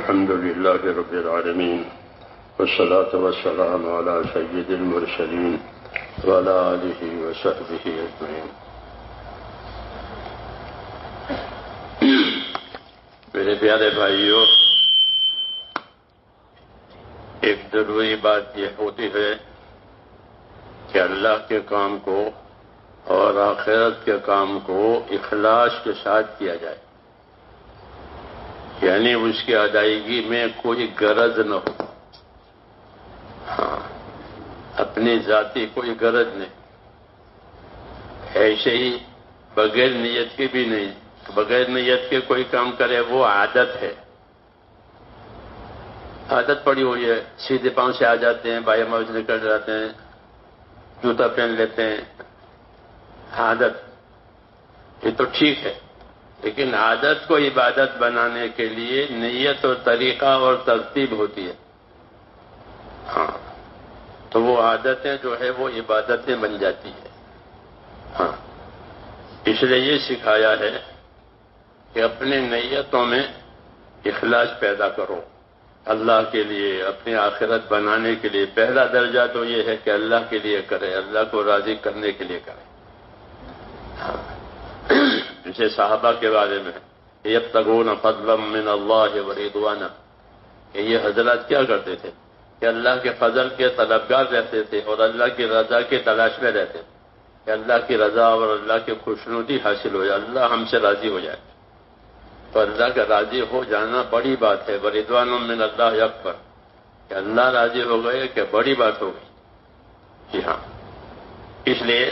الحمد لله رب العالمين والصلاة والسلام على سيد المرسلين وعلى آله وصحبه أجمعين. میرے پیارے بھائیوں، ایک ضروری بات یہ ہوتی ہے کہ اللہ کے کام کو اور آخرت کے کام کو اخلاص کے ساتھ کیا جائے، یعنی اس کی ادائیگی میں کوئی غرض نہ ہو. اپنی ذاتی کوئی غرض نہیں، ایسے ہی بغیر نیت کے بھی نہیں. بغیر نیت کے کوئی کام کرے وہ عادت ہے، عادت پڑی ہوئی ہے. سیدھے پاؤں سے آ جاتے ہیں، بائیں پاؤں سے نکل جاتے ہیں، جوتا پہن لیتے ہیں. عادت یہ تو ٹھیک ہے، لیکن عادت کو عبادت بنانے کے لیے نیت اور طریقہ اور ترتیب ہوتی ہے. تو وہ عادتیں جو ہے وہ عبادتیں بن جاتی ہیں. اس لیے یہ سکھایا ہے کہ اپنی نیتوں میں اخلاص پیدا کرو اللہ کے لیے، اپنی آخرت بنانے کے لیے. پہلا درجہ تو یہ ہے کہ اللہ کے لیے کرے، اللہ کو راضی کرنے کے لیے کرے. جیسے صحابہ کے بارے میں یبتغون فضلا من اللہ ورضوانا، کہ یہ حضرات کیا کرتے تھے کہ اللہ کے فضل کے طلبگار رہتے تھے اور اللہ کی رضا کی تلاش میں رہتے تھے کہ اللہ کی رضا اور اللہ کی خوشنودی حاصل ہو جائے، اللہ ہم سے راضی ہو جائے. تو اللہ کا راضی ہو جانا بڑی بات ہے. ورضوان من اللہ اکبر، کہ اللہ راضی ہو گئے کہ بڑی بات ہو گئی. جی ہاں، اس لیے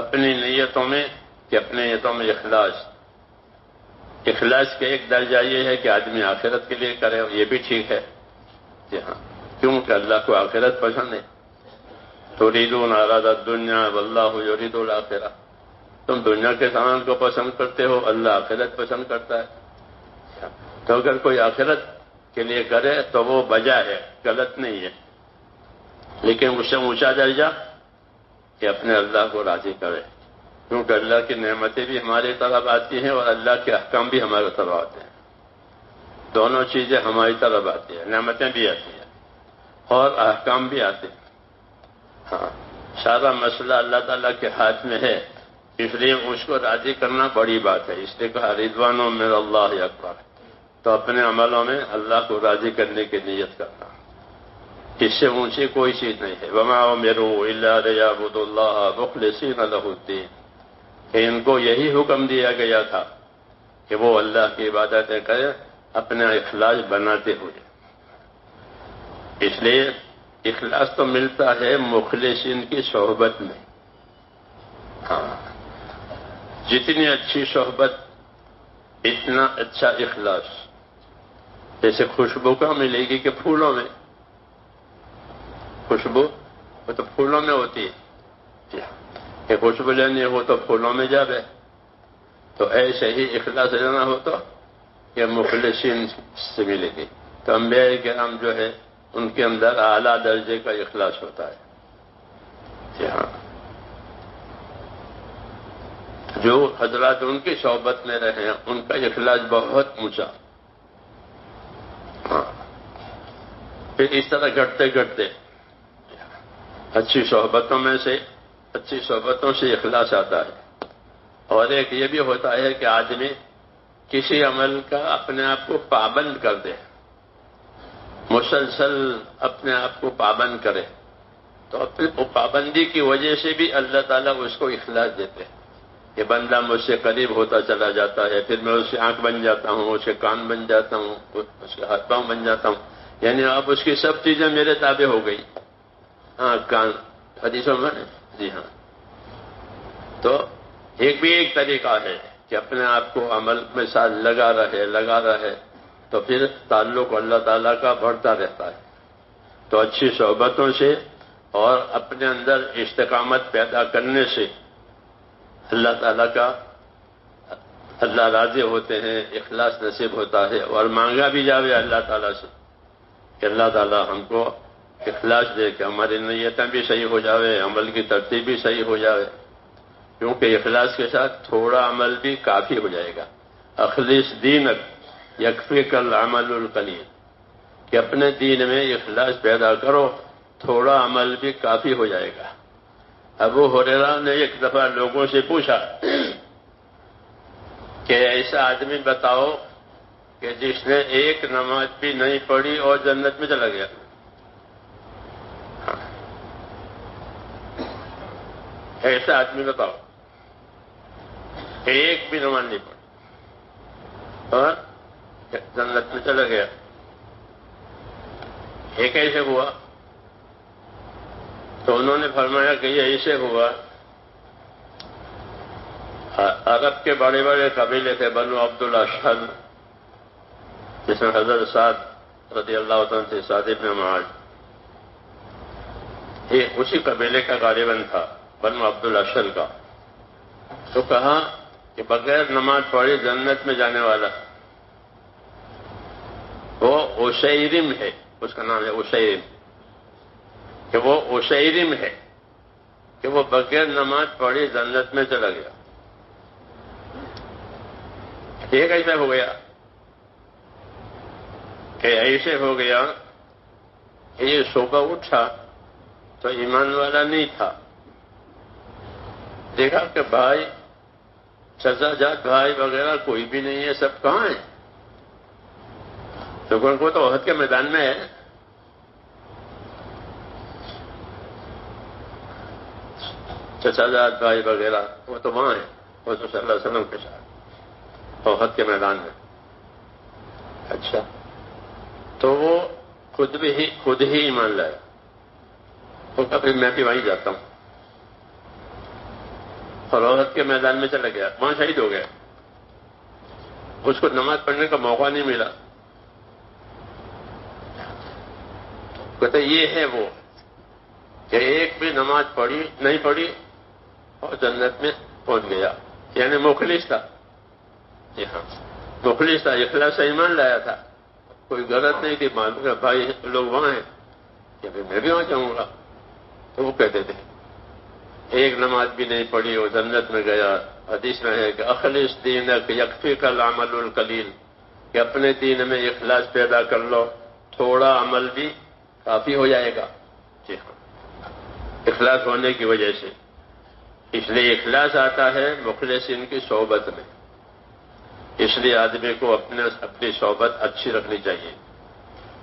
اپنی نیتوں میں اخلاص کا ایک درجہ یہ ہے کہ آدمی آخرت کے لیے کرے، یہ بھی ٹھیک ہے. جی ہاں، کیونکہ اللہ کو آخرت پسند ہے. تريدون عرض الدنيا والله يريد الآخرة، تم دنیا کے سامان کو پسند کرتے ہو، اللہ آخرت پسند کرتا ہے. تو اگر کوئی آخرت کے لیے کرے تو وہ بجا ہے، غلط نہیں ہے. لیکن اس سے اونچا درجہ کہ اپنے اللہ کو راضی کرے، کیونکہ اللہ کی نعمتیں بھی ہماری طرف آتی ہیں اور اللہ کے احکام بھی ہماری طرف آتے ہیں. دونوں چیزیں ہماری طرف آتی ہیں، نعمتیں بھی آتی ہیں اور احکام بھی آتے ہیں. سارا مسئلہ اللہ تعالیٰ کے ہاتھ میں ہے، اس لیے اس کو راضی کرنا بڑی بات ہے. اس لیے کہا رضوان من اللہ اکبر. تو اپنے عملوں میں اللہ کو راضی کرنے کی نیت کرنا، اس سے اونچی کوئی چیز نہیں ہے. وما امروا الا ليعبدوا الله مخلصين له الدين، کہ ان کو یہی حکم دیا گیا تھا کہ وہ اللہ کی عبادتیں کریں اپنے اخلاص بناتے ہوئے. اس لیے اخلاص تو ملتا ہے مخلصین کی صحبت میں. جتنی اچھی صحبت اتنا اچھا اخلاص. جیسے خوشبو کا ملے گی کہ پھولوں میں، خوشبو وہ تو پھولوں میں ہوتی ہے کہ خوشبو لینی ہو تو پھولوں میں جاوے. تو ایسے ہی اخلاص لینا ہو تو یہ مخلصین سے ملے گی. تو انبیاء کرام جو ہے ان کے اندر اعلیٰ درجے کا اخلاص ہوتا ہے. جی ہاں، جو حضرات ان کی صحبت میں رہے ہیں ان کا اخلاص بہت اونچا. پھر اس طرح گھٹتے گھٹتے اچھی صحبتوں سے اخلاص آتا ہے. اور ایک یہ بھی ہوتا ہے کہ آدمی کسی عمل کا اپنے آپ کو پابند کر دے، مسلسل اپنے آپ کو پابند کرے، تو اپنی پابندی کی وجہ سے بھی اللہ تعالیٰ اس کو اخلاص دیتے ہیں کہ بندہ مجھ سے قریب ہوتا چلا جاتا ہے. پھر میں اس کی آنکھ بن جاتا ہوں، اس کے کان بن جاتا ہوں، اس کے ہاتھ پاؤں بن جاتا ہوں. یعنی اب اس کی سب چیزیں میرے تابع ہو گئی. کان حدیثوں میں. جی ہاں، تو ایک طریقہ ہے کہ اپنے آپ کو عمل میں ساتھ لگا رہے تو پھر تعلق اللہ تعالیٰ کا بڑھتا رہتا ہے. تو اچھی صحبتوں سے اور اپنے اندر استقامت پیدا کرنے سے اللہ تعالیٰ کا اللہ راضی ہوتے ہیں، اخلاص نصیب ہوتا ہے. اور مانگا بھی جاوے اللہ تعالیٰ سے کہ اللہ تعالیٰ ہم کو اخلاص دے کہ ہماری نیتیں بھی صحیح ہو جاوے، عمل کی ترتیب بھی صحیح ہو جاوے. کیونکہ اخلاص کے ساتھ تھوڑا عمل بھی کافی ہو جائے گا. اخلص دینک یکفیک العمل القلیل، کہ اپنے دین میں اخلاص پیدا کرو، تھوڑا عمل بھی کافی ہو جائے گا۔ ابو ہریرہ نے ایک دفعہ لوگوں سے پوچھا کہ ایسا آدمی بتاؤ کہ جس نے ایک نماز بھی نہیں پڑھی اور جنت میں چلا گیا۔ ایسا آدمی بتاؤ ایک بھی نماز نہیں پڑھی اور جنت میں چلا گیا۔ یہ کیسے ہوا؟ تو انہوں نے فرمایا کہ یہ ایسے ہوا، عرب کے بڑے بڑے قبیلے تھے، بنو عبد الاشہل، جس میں حضرت سعد رضی اللہ عنہ تھے، سعد بن معاذ، یہ اسی قبیلے کا غالباً تھا، بنو عبد الاشہل کا۔ تو کہا کہ بغیر نماز پڑھی جنت میں جانے والا وہ عشیرم ہے، اس کا نام ہے عشیرم، کہ وہ عشیرم ہے کہ وہ بغیر نماز پڑھی جنت میں چلا گیا۔ یہ کیسے ہو گیا؟ کہ ایسے ہو گیا کہ یہ صبح اٹھا تو ایمان والا نہیں تھا، دیکھا کہ بھائی چچا جات بھائی وغیرہ کوئی بھی نہیں ہے، سب کہاں ہیں؟ تو ان کو تو احد کے میدان میں ہے۔ چچا جات بھائی وغیرہ وہ تو وہاں ہیں، وہ تو صلی اللہ علیہ وسلم کے ساتھ احد کے میدان میں۔ اچھا، تو وہ خود ہی ایمان لایا، تو کبھی میں بھی وہیں جاتا ہوں، اور احد کے میدان میں چلا گیا، وہاں شہید ہو گیا، اس کو نماز پڑھنے کا موقع نہیں ملا۔ کہتے یہ ہے وہ کہ ایک بھی نماز نہیں پڑھی اور جنت میں پہنچ گیا، یعنی مخلص تھا۔ جی ہاں، مخلص تھا، اخلاص سے ایمان لایا تھا، کوئی غلط نہیں تھی، معلوم کہ بھائی لوگ وہاں ہیں کہ میں بھی وہاں جاؤں گا۔ تو وہ کہتے تھے ایک نماز بھی نہیں پڑھی اور جنت میں گیا۔ حدیث میں ہے کہ اخلص دینک یکفیک العمل القلیل، کہ اپنے دین میں اخلاص پیدا کر لو، تھوڑا عمل بھی کافی ہو جائے گا۔ جی ہاں، اخلاص ہونے کی وجہ سے، اس لیے اخلاص آتا ہے مخلصین کی صحبت میں، اس لیے آدمی کو اپنی صحبت اچھی رکھنی چاہیے،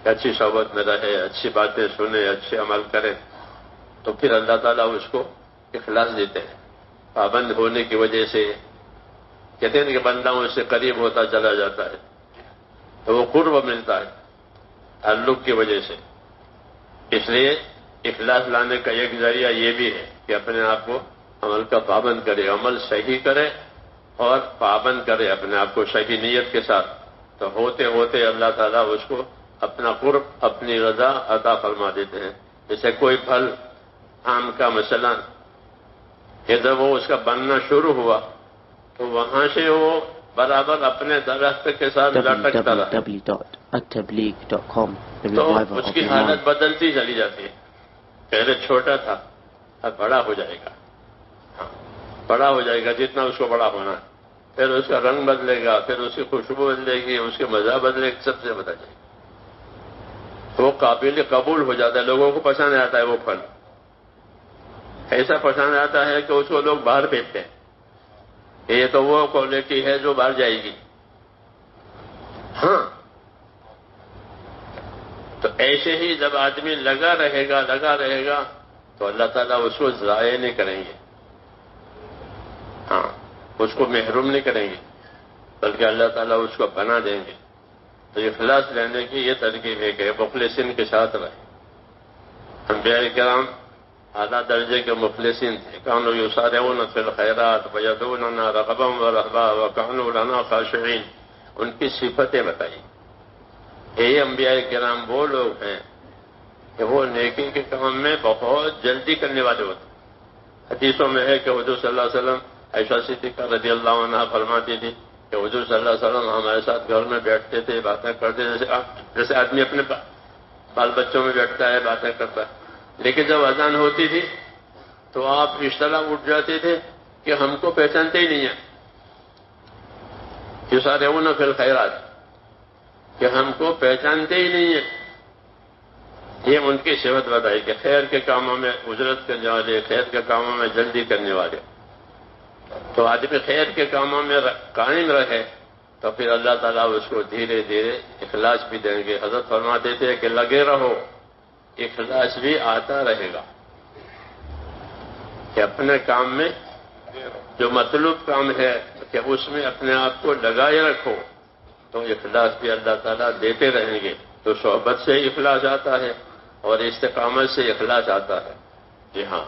اچھی صحبت میں رہے، اچھی باتیں سنے، اچھے عمل کرے، تو پھر اللہ تعالیٰ اس کو اخلاص دیتے ہیں۔ پابند ہونے کی وجہ سے کہتے ہیں کہ بندہ اس سے قریب ہوتا چلا جاتا ہے، تو وہ قرب ملتا ہے تعلق کی وجہ سے۔ اس لیے اخلاص لانے کا ایک ذریعہ یہ بھی ہے کہ اپنے آپ کو عمل کا پابند کرے، عمل صحیح کرے اور پابند کرے اپنے آپ کو صحیح نیت کے ساتھ، تو ہوتے ہوتے اللہ تعالیٰ اس کو اپنا قرب، اپنی رضا عطا فرما دیتے ہیں۔ جیسے کوئی پھل، آم کا مثلا، کہ جب وہ اس کا بننا شروع ہوا تو وہاں سے وہ برابر اپنے درخت کے ساتھ لٹکتا رہا، تو اس کی حالت بدلتی چلی جاتی ہے۔ پہلے چھوٹا تھا، اب بڑا ہو جائے گا، بڑا ہو جائے گا جتنا اس کو بڑا ہونا ہے، پھر اس کا رنگ بدلے گا، پھر اس کی خوشبو بدلے گی، اس کے مزہ بدلے گا، سب سے بدل جائے گا، وہ قابل قبول ہو جاتا ہے، لوگوں کو پسند آتا ہے وہ پھل، ایسا پسند آتا ہے کہ اس کو لوگ باہر بھیجتے ہیں، یہ تو وہ کوالٹی ہے جو باہر جائے گی۔ ہاں، تو ایسے ہی جب آدمی لگا رہے گا تو اللہ تعالیٰ اس کو ضائع نہیں کریں گے، ہاں، اس کو محروم نہیں کریں گے، بلکہ اللہ تعالیٰ اس کو بنا دیں گے۔ تو اخلاص لینے کی یہ ترکیب ہے کہ مخلصین کے ساتھ رہے۔ انبیاء کرام اعلیٰ درجے کے مخلصین تھے، کانوا یسارعون فی الخیرات ویدعوننا رغبا ورہبا وکانوا لنا خاشعین، ان کی صفتیں بتائی۔ یہ انبیاء کرام وہ لوگ ہیں کہ وہ نیکی کے کام میں بہت جلدی کرنے والے ہوتے ہیں۔ حدیثوں میں ہے کہ حضور صلی اللہ علیہ وسلم، عائشہ صدیقہ رضی اللہ عنہا فرماتی تھی کہ حضور صلی اللہ علیہ وسلم ہمارے ساتھ گھر میں بیٹھتے تھے، باتیں کرتے، جیسے آدمی اپنے بال بچوں میں بیٹھتا ہے، باتیں کرتا ہے، لیکن جب اذان ہوتی تھی تو آپ اس طرح اٹھ جاتے تھے کہ ہم کو پہچانتے ہی نہیں ہیں، یسارعون فی الخیرات، کہ ہم کو پہچانتے ہی نہیں ہیں، یہ ان کی صفت بتائی کہ خیر کے کاموں میں اجرت کرنے والے، خیر کے کاموں میں جلدی کرنے والے. تو آدمی خیر کے کاموں میں قائم رہے تو پھر اللہ تعالیٰ اس کو دھیرے دھیرے اخلاص بھی دیں گے. حضرت فرماتے تھے کہ لگے رہو، اخلاص بھی آتا رہے گا. کہ اپنے کام میں جو مطلوب کام ہے کہ اس میں اپنے آپ کو لگائے رکھو تو اخلاص بھی اللہ تعالیٰ دیتے رہیں گے. تو صحبت سے اخلاص آتا ہے اور استقامت سے اخلاص آتا ہے. جی ہاں،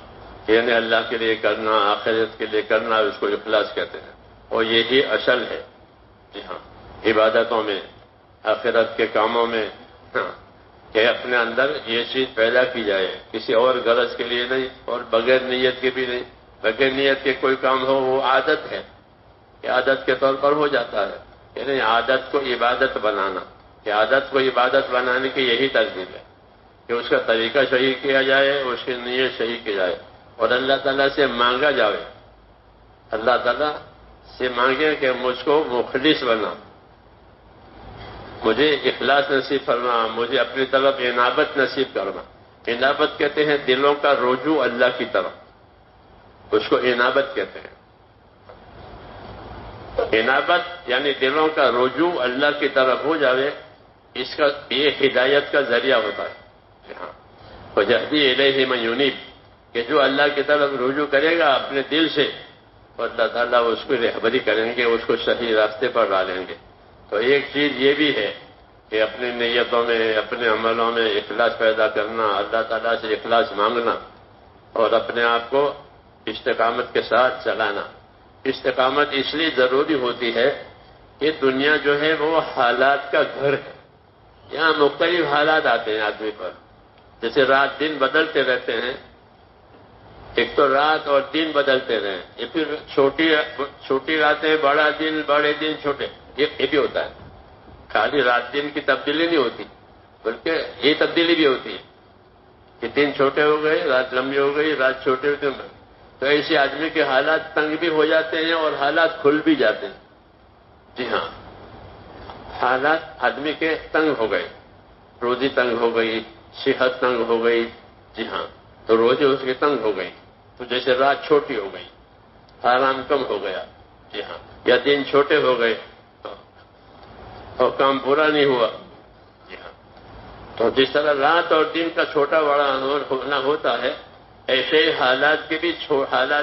یعنی اللہ کے لیے کرنا، آخرت کے لیے کرنا، اس کو اخلاص کہتے ہیں. اور یہی اصل ہے. جی ہاں، عبادتوں میں، آخرت کے کاموں میں، کہ اپنے اندر یہ چیز پیدا کی جائے، کسی اور غرض کے لیے نہیں اور بغیر نیت کے بھی نہیں. بغیر نیت کے کوئی کام ہو وہ عادت ہے، کہ عادت کے طور پر ہو جاتا ہے. یعنی عادت کو عبادت بنانا، کہ عادت کو عبادت بنانے کی یہی ترتیب ہے کہ اس کا طریقہ صحیح کیا جائے، اس کی نیت صحیح کی جائے اور اللہ تعالیٰ سے مانگا جائے. اللہ تعالیٰ سے مانگے کہ مجھ کو مخلص بنا، مجھے اخلاص نصیب فرما، مجھے اپنی طرف انابت نصیب کرنا. انابت کہتے ہیں دلوں کا رجوع اللہ کی طرف، اس کو انابت کہتے ہیں. انابت یعنی دلوں کا رجوع اللہ کی طرف ہو جاوے، اس کا یہ ہدایت کا ذریعہ ہوتا ہے. ہاں، وَجَهْدِي إِلَيْهِ مَن يُنِيبُ، کہ جو اللہ کی طرف رجوع کرے گا اپنے دل سے، تو اللہ تعالیٰ اس کو رہبری کریں گے، اس کو صحیح راستے پر ڈالیں گے. تو ایک چیز یہ بھی ہے کہ اپنی نیتوں میں، اپنے عملوں میں اخلاص پیدا کرنا، اللہ تعالیٰ سے اخلاص مانگنا اور اپنے آپ کو استقامت کے ساتھ چلانا. استقامت اس لیے ضروری ہوتی ہے کہ دنیا جو ہے وہ حالات کا گھر ہے. یہاں مختلف حالات آتے ہیں آدمی پر، جیسے رات دن بدلتے رہتے ہیں. ایک تو رات اور دن بدلتے رہے، یہ پھر چھوٹی راتیں، بڑا دن، بڑے دن، چھوٹے، یہ بھی ہوتا ہے. خالی رات دن کی تبدیلی نہیں ہوتی بلکہ یہ تبدیلی بھی ہوتی ہے کہ دن چھوٹے ہو گئے، رات لمبی ہو گئی، رات چھوٹے ہوتے ہیں. تو ایسے آدمی کے حالات تنگ بھی ہو جاتے ہیں اور حالات کھل بھی جاتے ہیں. جی ہاں، حالات آدمی کے تنگ ہو گئے، روزی تنگ ہو گئی، صحت تنگ ہو گئی. جی ہاں، تو روزی اس کی تنگ ہو گئی، تو جیسے رات چھوٹی ہو گئی، آرام کم ہو گیا. جی ہاں، یا دن چھوٹے ہو گئے اور کام پورا نہیں ہوا. جی ہاں، تو جس طرح رات اور دن کا چھوٹا بڑا ہونا ہوتا ہے، ایسے ہی حالات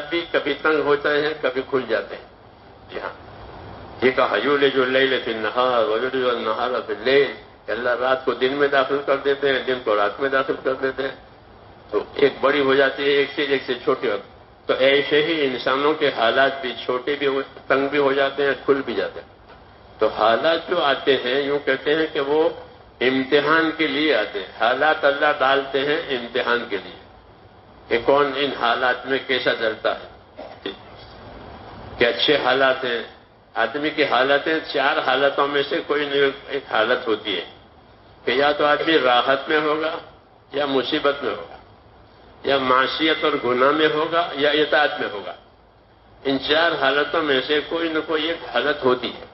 بھی کبھی تنگ ہوتے ہیں، کبھی کھل جاتے ہیں. جی ہاں، یہ کہا یولج اللیل فی النہار ویولج النہار فی اللیل، کہ اللہ رات کو دن میں داخل کر دیتے ہیں، دن کو رات میں داخل کر دیتے ہیں. تو ایک بڑی ہو جاتی ہے، ایک سے چھوٹی ہوتی. تو ایسے ہی انسانوں کے حالات بھی چھوٹے بھی تنگ بھی ہو جاتے ہیں، کھل بھی جاتے ہیں. تو حالات جو آتے ہیں، یوں کہتے ہیں کہ وہ امتحان کے لیے آتے ہیں. حالات اللہ ڈالتے ہیں امتحان کے لیے کہ کون ان حالات میں کیسا چلتا ہے. کہ اچھے حالات ہیں. آدمی کی حالتیں 4 حالتوں میں سے کوئی ایک حالت ہوتی ہے کہ یا تو آدمی راحت میں ہوگا، یا مصیبت میں ہوگا، یا معصیت اور گناہ میں ہوگا، یا اطاعت میں ہوگا. ان 4 حالتوں میں سے کوئی نہ کوئی ایک حالت ہوتی ہے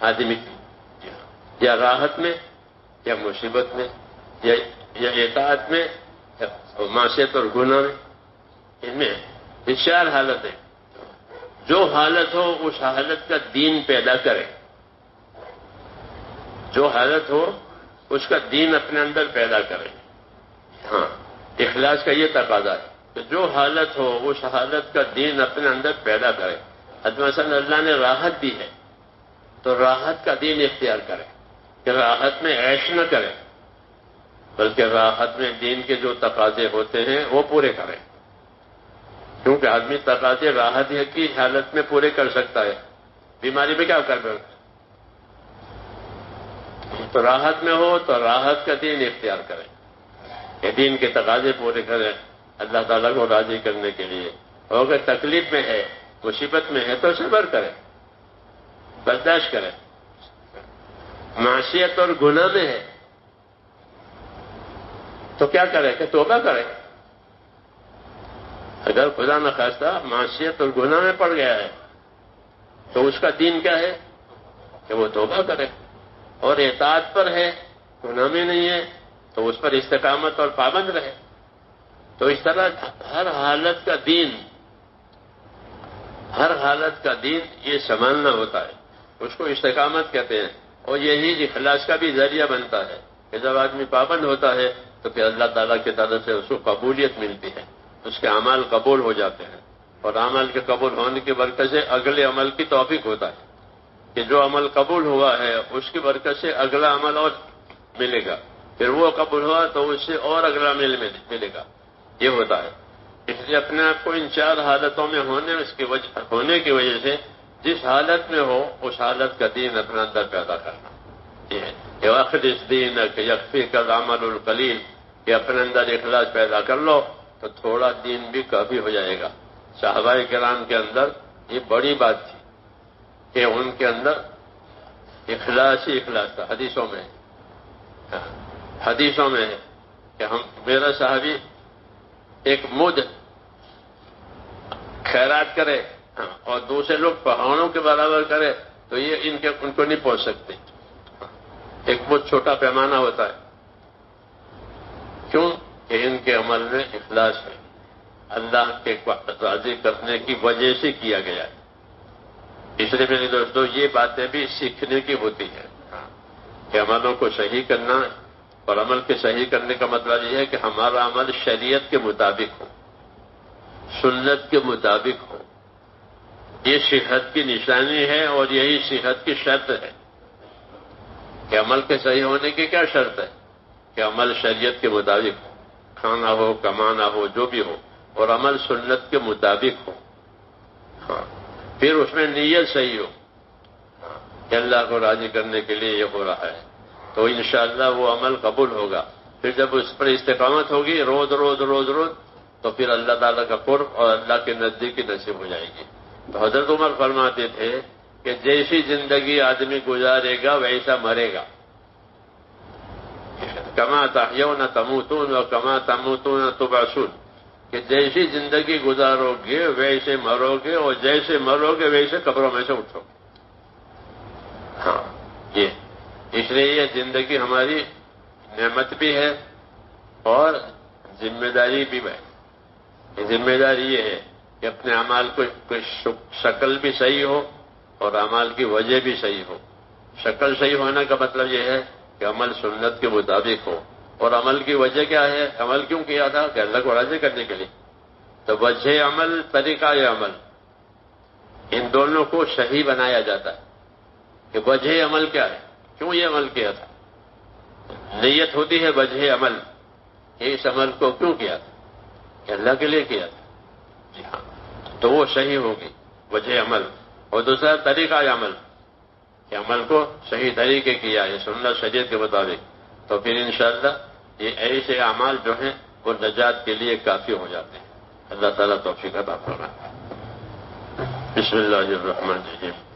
آدمی کی. یا راحت میں، یا مصیبت میں، یا اطاعت میں، یا معصیت اور گناہ میں. ان میں یہ 4 حالتیں. جو حالت ہو اس حالت کا دین پیدا کرے، جو حالت ہو اس کا دین اپنے اندر پیدا کرے. ہاں، اخلاص کا یہ تقاضا ہے کہ جو حالت ہو اس حالت کا دین اپنے اندر پیدا کرے. مثلا اللہ نے راحت دی ہے تو راحت کا دین اختیار کرے کہ راحت میں عیش نہ کرے، بلکہ راحت میں دین کے جو تقاضے ہوتے ہیں وہ پورے کرے. کیونکہ آدمی تقاضے راحت کی حالت میں پورے کر سکتا ہے، بیماری میں کیا کر سکتا ہے. تو راحت میں ہو تو راحت کا دین اختیار کرے کہ دین کے تقاضے پورے کرے اللہ تعالیٰ کو راضی کرنے کے لیے. اور اگر تکلیف میں ہے، مصیبت میں ہے تو صبر کرے، برداشت کرے. معصیت اور گناہ میں ہے تو کیا کرے کہ توبہ کرے. اگر خدا نخواستہ معصیت اور گناہ میں پڑ گیا ہے تو اس کا دین کیا ہے کہ وہ توبہ کرے. اور اطاعت پر ہے، گناہ میں نہیں ہے تو اس پر استقامت اور پابند رہے. تو اس طرح ہر حالت کا دین یہ سنبھالنا ہوتا ہے، اس کو استقامت کہتے ہیں. اور یہی اخلاص کا بھی ذریعہ بنتا ہے کہ جب آدمی پابند ہوتا ہے تو پھر اللہ تعالیٰ کی طرف سے اس کو قبولیت ملتی ہے، اس کے اعمال قبول ہو جاتے ہیں، اور اعمال کے قبول ہونے کی برکت سے اگلے عمل کی توفیق ہوتا ہے کہ جو عمل قبول ہوا ہے اس کی برکت سے اگلا عمل اور ملے گا، پھر وہ قبول ہوا تو اس سے اور اگلا عمل ملے گا. یہ ہوتا ہے. اس لیے اپنے آپ کو ان 4 حالتوں میں ہونے کی وجہ سے جس حالت میں ہو اس حالت کا دین اپنے اندر پیدا کرنا. یہ ہے اخلص دینک یکفیک العمل القلیل، کہ اپنے اندر اخلاص پیدا کر لو تو تھوڑا دین بھی کافی ہو جائے گا. صحابہ کرام کے اندر یہ بڑی بات تھی کہ ان کے اندر اخلاص ہی اخلاص تھا. حدیثوں میں ہے کہ میرا صحابی ایک مجھ خیرات کرے اور دوسرے لوگ پہاڑوں کے برابر کرے تو یہ ان کو نہیں پہنچ سکتے. ایک بہت چھوٹا پیمانہ ہوتا ہے. کیوں؟ کہ ان کے عمل میں اخلاص ہے، اللہ کے راضی کرنے کی وجہ سے کیا گیا ہے. اس لیے میرے دوستوں یہ باتیں بھی سیکھنے کی ہوتی ہیں کہ عملوں کو صحیح کرنا، اور عمل کے صحیح کرنے کا مطلب یہ ہے کہ ہمارا عمل شریعت کے مطابق ہو، سنت کے مطابق ہو. یہ صحت کی نشانی ہے اور یہی صحت کی شرط ہے کہ عمل کے صحیح ہونے کی کیا شرط ہے کہ عمل شریعت کے مطابق ہو، کھانا ہو کمانا ہو جو بھی ہو، اور عمل سنت کے مطابق ہو. پھر اس میں نیت صحیح ہو کہ اللہ کو راضی کرنے کے لیے یہ ہو رہا ہے تو انشاءاللہ وہ عمل قبول ہوگا. پھر جب اس پر استقامت ہوگی روز روز روز روز تو پھر اللہ تعالیٰ کا قرب اور اللہ کے نزدیکی نصیب ہو جائے گی. تو حضرت عمر فرماتے تھے کہ جیسی زندگی آدمی گزارے گا ویسا مرے گا. کما تحیون تموتون و کما تموتون تبعثون، کہ جیسی زندگی گزارو گے ویسے مرو گے، اور جیسے مرو گے ویسے قبروں میں سے اٹھو گے. ہاں یہ اس لیے یہ زندگی ہماری نعمت بھی ہے اور ذمہ داری بھی ہے. ذمہ داری یہ ہے کہ اپنے اعمال کو شکل بھی صحیح ہو اور اعمال کی وجہ بھی صحیح ہو. شکل صحیح ہونے کا مطلب یہ ہے کہ عمل سنت کے مطابق ہو، اور عمل کی وجہ کیا ہے؟ عمل کیوں کیا تھا؟ کہ اللہ کو راضی کرنے کے لیے. تو وجہ عمل، طریقہ عمل، ان دونوں کو صحیح بنایا جاتا ہے کہ وجہ عمل کیا ہے، کیوں یہ عمل کیا تھا. نیت ہوتی ہے وجہ عمل، اس عمل کو کیوں کیا تھا؟ کہ اللہ کے لیے کیا تھا. جی ہاں، تو وہ صحیح ہوگی وجہ عمل. اور دوسرا طریقہ عمل، کہ عمل کو صحیح طریقے کیا ہے سنت شریعت کے مطابق، تو پھر انشاءاللہ یہ ایسے اعمال جو ہیں وہ نجات کے لیے کافی ہو جاتے ہیں. اللہ تعالیٰ توفیق عطا فرمائے. بسم اللہ الرحمن الرحیم.